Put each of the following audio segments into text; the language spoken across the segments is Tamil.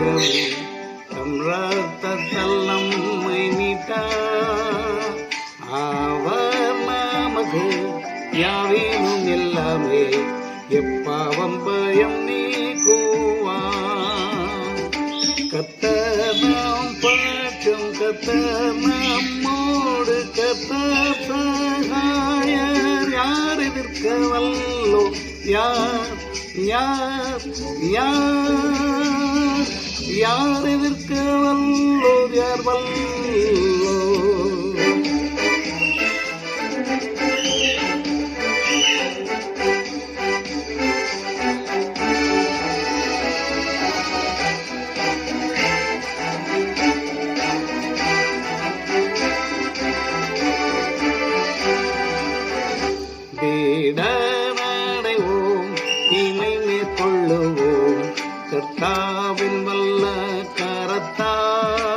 மீட்கவும் தம் ரத்தத்தால் நம்மை மீட்டார். அவர் நமக்கு யாவேனும் எல்லாமே எப்பாவம் பயம் நீக்குவார். கர்த்தர் நாம் பற்றும், கர்த்தர் நம்மோடு, கர்த்தர் சகாயர். யார் எதிர்க்க வல்லோ? யார் யார் யார் யார் எதிர்க்க வல்லோ? யார் வல்லோ? தேடனடைவோம், தீமை மேற்கொள்ளுவோம், கர்த்தாவின் வல்ல கரத்தால்.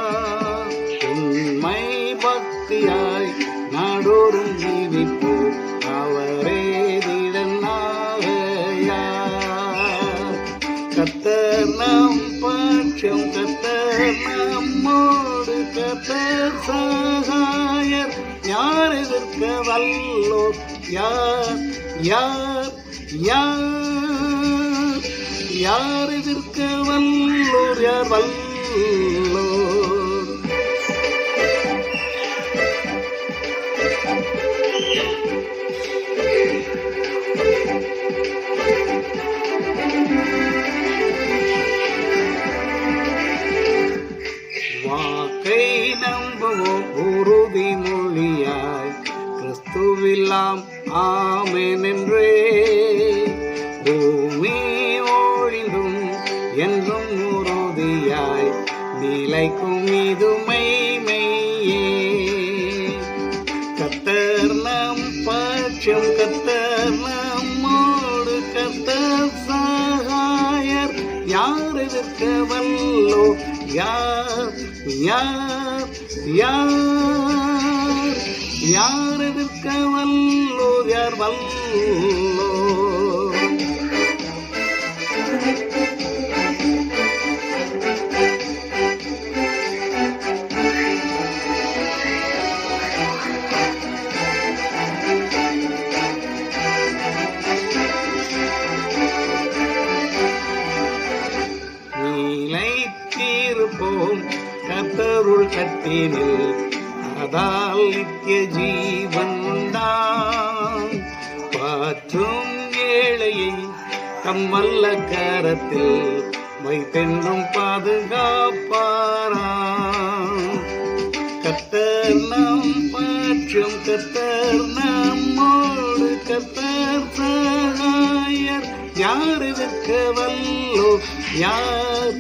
உண்மை பக்தியாய் நாடோறும் ஜீவிப்போம், அவரே திடனாகையார். கர்த்தர் நம் பட்சம், கர்த்தர் நம்மோடு, கர்த்தர் சகாயர். யார் எதிர்க்க வல்லோ? யார் யார் யார் யார் எதிர்க்க வல்லோர்? யார் வல்லோர்? வாக்கை நம்புவோம் உறுதி மொழியாய், கிறிஸ்துவில்லாம் ஆமென் என்றே. பூமி ஒழிந்தும் என்றும் உறுதியாய் நிலைக்கும் இது மெய்மையே. கர்த்தர் நம் பட்சம், கர்த்தர் நம்மோடு, கர்த்தர் சகாயர். யார் எதிர்க்க வல்லோ? யார் யார் யார் யார் எதிர்க்க வல்லோ? யார் வல்லோ? நிலைத்திருப்போம் கர்த்தருள் கட்டினில், அதால் நித்திய ஜீவன் உண்டாம். பாற்றும் ஏழையை தம் வல்ல கரத்தில் வைத்தென்றும் பாதுகாப்பாராம். கர்த்தர் நம் பற்றும், கர்த்தர் நம்மோடு, கர்த்தர் சகாயர். யார் எதிர்க்க வல்லோ? யார்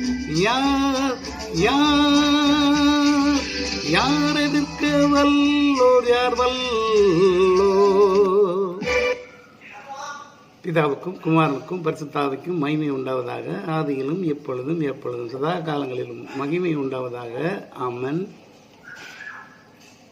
யார் யார் யார் எதிர்க்க வல்லோர்? யார் வல்லோ? பிதாவுக்கும் குமாரனுக்கும் பரிசுத்தாவிக்கும் மகிமை உண்டாவதாக. ஆதியிலும் எப்பொழுதும் எப்பொழுதும் சதா காலங்களிலும் மகிமை உண்டாவதாக. ஆமென்.